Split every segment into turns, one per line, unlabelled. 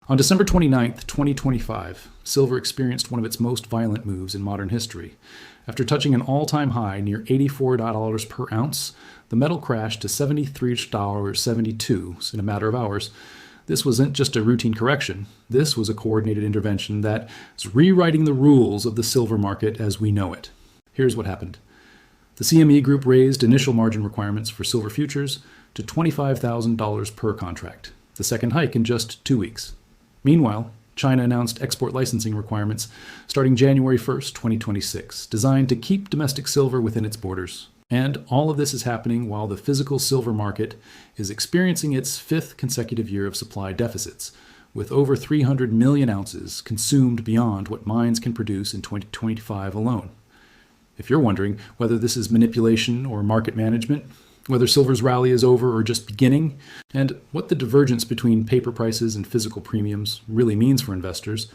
On December 29th, 2025, silver experienced one of its most violent moves in modern history. After touching an all-time high near $84 per ounce, the metal crashed to $73.72 in a matter of hours. This wasn't just a routine correction. This was a coordinated intervention that is rewriting the rules of the silver market as we know it. Here's what happened. The CME Group raised initial margin requirements for silver futures to $25,000 per contract, the second hike in just 2 weeks. Meanwhile, China announced export licensing requirements starting January 1st, 2026, designed to keep domestic silver within its borders. And all of this is happening while the physical silver market is experiencing its fifth consecutive year of supply deficits, with over 300 million ounces consumed beyond what mines can produce in 2025 alone. If you're wondering whether this is manipulation or market management, whether silver's rally is over or just beginning, and what the divergence between paper prices and physical premiums really means for investors,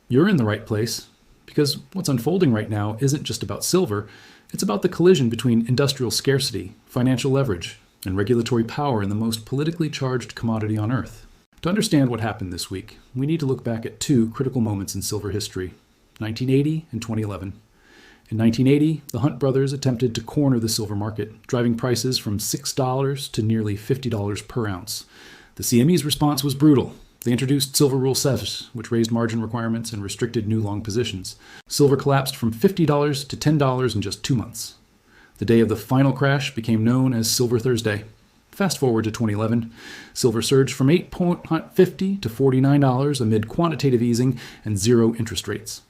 you're in the right place, because what's unfolding right now isn't just about silver, it's about the collision between industrial scarcity, financial leverage, and regulatory power in the most politically charged commodity on Earth. To understand what happened this week, we need to look back at two critical moments in silver history, 1980 and 2011. In 1980, the Hunt brothers attempted to corner the silver market, driving prices from $6 to nearly $50 per ounce. The CME's response was brutal. They introduced Silver Rule 7, which raised margin requirements and restricted new long positions. Silver collapsed from $50 to $10 in just 2 months. The day of the final crash became known as Silver Thursday. Fast forward to 2011, silver surged from $8.50 to $49 amid quantitative easing and zero interest rates.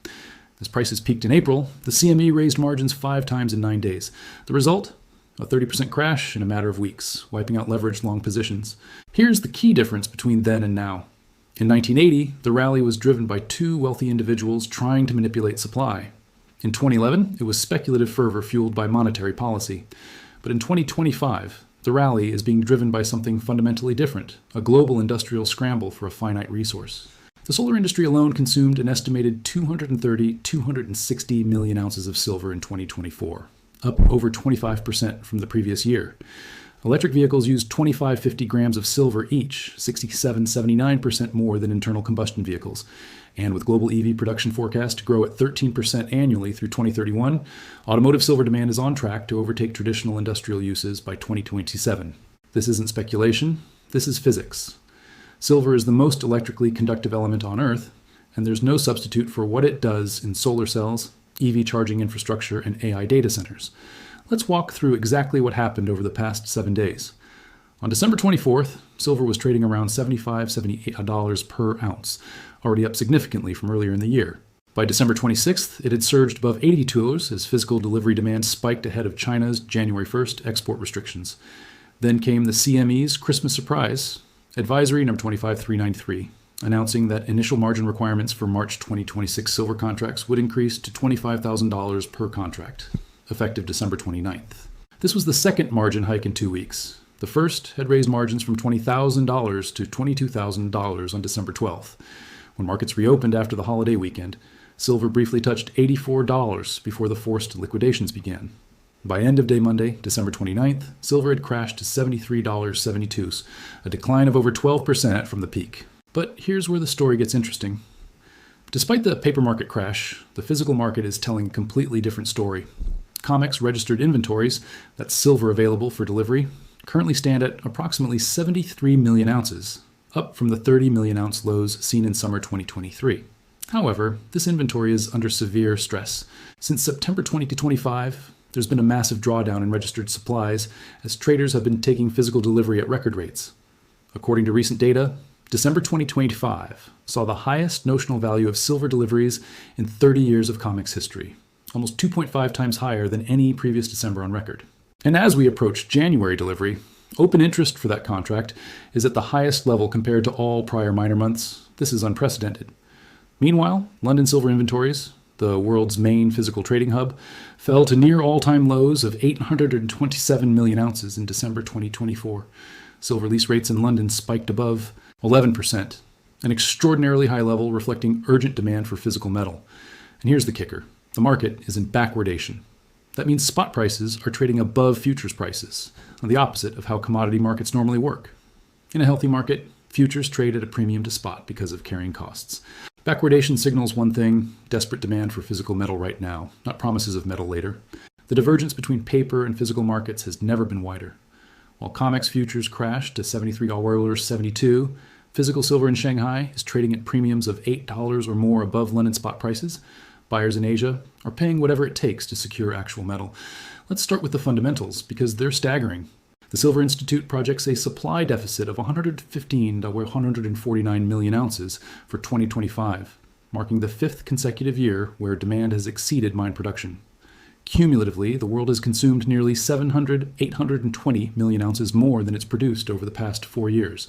As prices peaked in April, the CME raised margins 5 times in 9 days. The result? A 30% crash in a matter of weeks, wiping out leveraged long positions. Here's the key difference between then and now. In 1980, the rally was driven by 2 wealthy individuals trying to manipulate supply. In 2011, it was speculative fervor fueled by monetary policy. But in 2025, the rally is being driven by something fundamentally different, a global industrial scramble for a finite resource. The solar industry alone consumed an estimated 260 million ounces of silver in 2024, up over 25% from the previous year. Electric vehicles used 2550 grams of silver each, 79% more than internal combustion vehicles. And with global EV production forecast to grow at 13% annually through 2031, automotive silver demand is on track to overtake traditional industrial uses by 2027. This isn't speculation, this is physics. Silver is the most electrically conductive element on Earth, and there's no substitute for what it does in solar cells, EV charging infrastructure, and AI data centers. Let's walk through exactly what happened over the past 7 days. On December 24th, silver was trading around $78 per ounce, already up significantly from earlier in the year. By December 26th, it had surged above $82 as physical delivery demand spiked ahead of China's January 1st export restrictions. Then came the CME's Christmas surprise, Advisory number 25393, announcing that initial margin requirements for March 2026 silver contracts would increase to $25,000 per contract, effective December 29th. This was the second margin hike in 2 weeks. The first had raised margins from $20,000 to $22,000 on December 12th. When markets reopened after the holiday weekend, silver briefly touched $84 before the forced liquidations began. By end of day Monday, December 29th, silver had crashed to $73.72, a decline of over 12% from the peak. But here's where the story gets interesting. Despite the paper market crash, the physical market is telling a completely different story. COMEX registered inventories, that's silver available for delivery, currently stand at approximately 73 million ounces, up from the 30 million ounce lows seen in summer 2023. However, this inventory is under severe stress. Since September 2025, there's been a massive drawdown in registered supplies as traders have been taking physical delivery at record rates. According to recent data, December 2025 saw the highest notional value of silver deliveries in 30 years of COMEX history, almost 2.5 times higher than any previous December on record. And as we approach January delivery, open interest for that contract is at the highest level compared to all prior minor months. This is unprecedented. Meanwhile, London silver inventories, the world's main physical trading hub, fell to near all-time lows of 827 million ounces in December 2024. Silver lease rates in London spiked above 11%, an extraordinarily high level reflecting urgent demand for physical metal. And here's the kicker. The market is in backwardation. That means spot prices are trading above futures prices, the opposite of how commodity markets normally work. In a healthy market, Futures trade at a premium to spot because of carrying costs. Backwardation signals one thing: desperate demand for physical metal right now, not promises of metal later. The divergence between paper and physical markets has never been wider. While COMEX futures crashed to $73.72, physical silver in Shanghai is trading at premiums of $8 or more above London spot prices. Buyers in Asia are paying whatever it takes to secure actual metal. Let's start with the fundamentals, because they're staggering. The Silver Institute projects a supply deficit of 115 to 149 million ounces for 2025, marking the fifth consecutive year where demand has exceeded mine production. Cumulatively, the world has consumed nearly 820 million ounces more than it's produced over the past 4 years.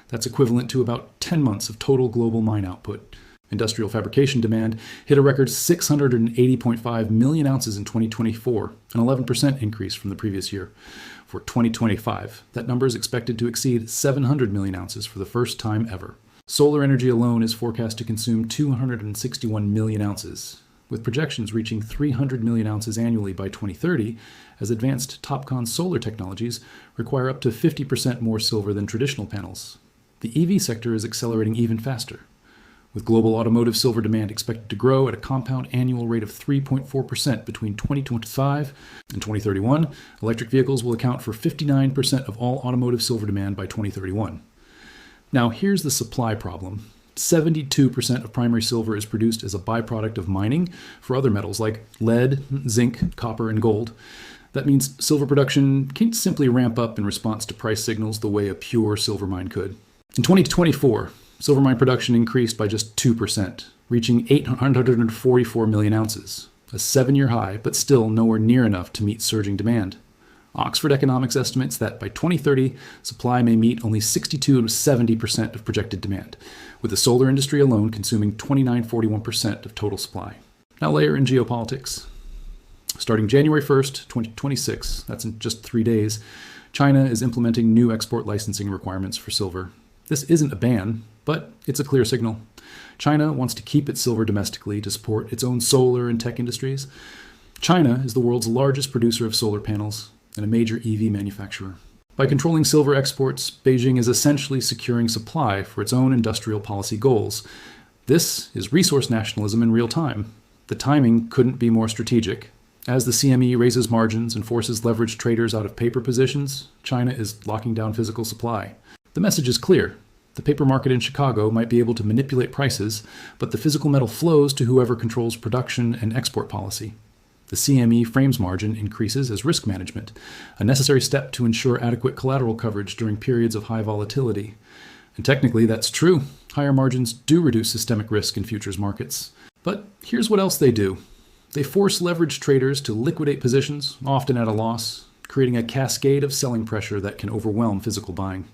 That's equivalent to about 10 months of total global mine output. Industrial fabrication demand hit a record 680.5 million ounces in 2024, an 11% increase from the previous year. For 2025, that number is expected to exceed 700 million ounces for the first time ever. Solar energy alone is forecast to consume 261 million ounces, with projections reaching 300 million ounces annually by 2030, as advanced TOPCon solar technologies require up to 50% more silver than traditional panels. The EV sector is accelerating even faster, with global automotive silver demand expected to grow at a compound annual rate of 3.4% between 2025 and 2031. Electric vehicles will account for 59% of all automotive silver demand by 2031. Now, here's the supply problem. 72% of primary silver is produced as a byproduct of mining for other metals like lead, zinc, copper, and gold. That means silver production can't simply ramp up in response to price signals the way a pure silver mine could. In 2024, silver mine production increased by just 2%, reaching 844 million ounces, a 7-year high, but still nowhere near enough to meet surging demand. Oxford Economics estimates that by 2030, supply may meet only 62 to 70% of projected demand, with the solar industry alone consuming 29-41% of total supply. Now layer in geopolitics. Starting January 1st, 2026, that's in just 3 days, China is implementing new export licensing requirements for silver. This isn't a ban, but it's a clear signal. China wants to keep its silver domestically to support its own solar and tech industries. China is the world's largest producer of solar panels and a major EV manufacturer. By controlling silver exports, Beijing is essentially securing supply for its own industrial policy goals. This is resource nationalism in real time. The timing couldn't be more strategic. As the CME raises margins and forces leveraged traders out of paper positions, China is locking down physical supply. The message is clear. The paper market in Chicago might be able to manipulate prices, but the physical metal flows to whoever controls production and export policy. The CME frames margin increases as risk management, a necessary step to ensure adequate collateral coverage during periods of high volatility. And technically, that's true. Higher margins do reduce systemic risk in futures markets. But here's what else they do. They force leveraged traders to liquidate positions, often at a loss, creating a cascade of selling pressure that can overwhelm physical buying.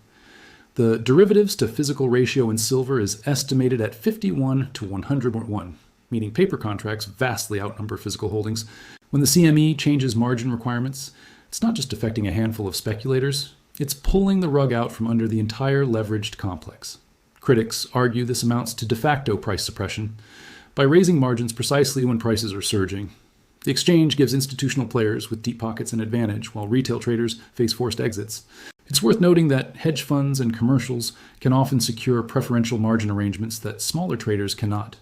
The derivatives to physical ratio in silver is estimated at 51 to 101, meaning paper contracts vastly outnumber physical holdings. When the CME changes margin requirements, it's not just affecting a handful of speculators, it's pulling the rug out from under the entire leveraged complex. Critics argue this amounts to de facto price suppression by raising margins precisely when prices are surging. The exchange gives institutional players with deep pockets an advantage, while retail traders face forced exits. It's worth noting that hedge funds and commercials can often secure preferential margin arrangements that smaller traders cannot.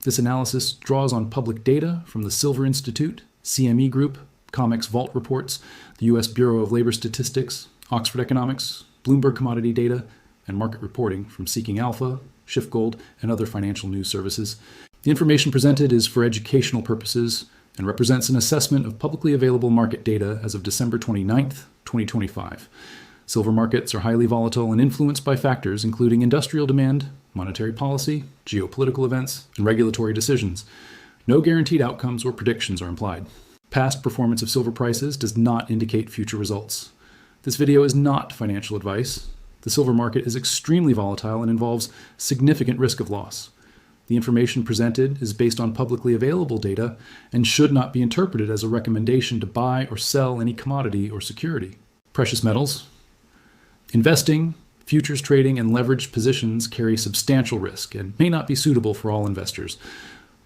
This analysis draws on public data from the Silver Institute, CME Group, COMEX Vault reports, the U.S. Bureau of Labor Statistics, Oxford Economics, Bloomberg Commodity Data, and market reporting from Seeking Alpha, ShiftGold, and other financial news services. The information presented is for educational purposes and represents an assessment of publicly available market data as of December 29th, 2025. Silver markets are highly volatile and influenced by factors including industrial demand, monetary policy, geopolitical events, and regulatory decisions. No guaranteed outcomes or predictions are implied. Past performance of silver prices does not indicate future results. This video is not financial advice. The silver market is extremely volatile and involves significant risk of loss. The information presented is based on publicly available data and should not be interpreted as a recommendation to buy or sell any commodity or security. Precious metals. Investing, futures trading, and leveraged positions carry substantial risk and may not be suitable for all investors.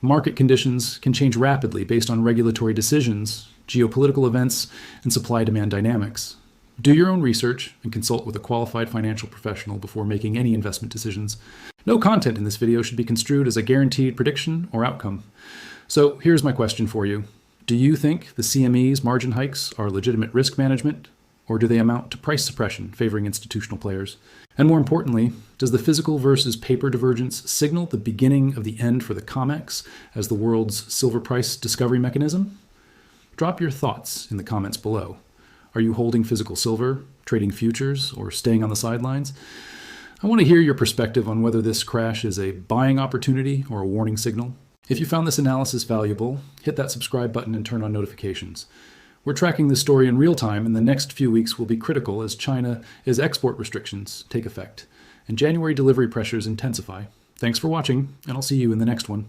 Market conditions can change rapidly based on regulatory decisions, geopolitical events, and supply-demand dynamics. Do your own research and consult with a qualified financial professional before making any investment decisions. No content in this video should be construed as a guaranteed prediction or outcome. So here's my question for you. Do you think the CME's margin hikes are legitimate risk management, or do they amount to price suppression favoring institutional players? And more importantly, does the physical versus paper divergence signal the beginning of the end for the COMEX as the world's silver price discovery mechanism? Drop your thoughts in the comments below. Are you holding physical silver, trading futures, or staying on the sidelines? I want to hear your perspective on whether this crash is a buying opportunity or a warning signal. If you found this analysis valuable, hit that subscribe button and turn on notifications. We're tracking this story in real time, and the next few weeks will be critical as export restrictions take effect and January delivery pressures intensify. Thanks for watching, and I'll see you in the next one.